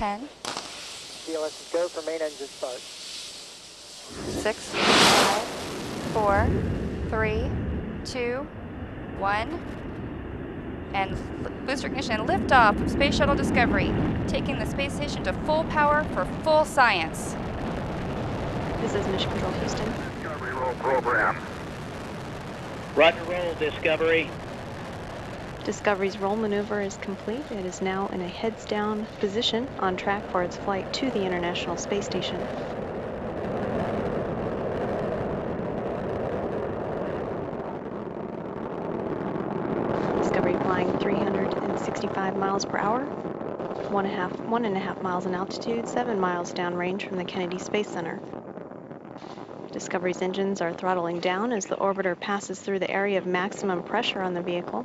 10. DLS is go for main engine start. 6, 5, 4, 3, 2, 1. And booster ignition and liftoff of Space Shuttle Discovery, taking the space station to full power for full science. This is Mission Control Houston. Discovery roll program. Roger roll, Discovery. Discovery's roll maneuver is complete. It is now in a heads-down position on track for its flight to the International Space Station. Discovery flying 365 miles per hour, 1.5 miles in altitude, 7 miles downrange from the Kennedy Space Center. Discovery's engines are throttling down as the orbiter passes through the area of maximum pressure on the vehicle.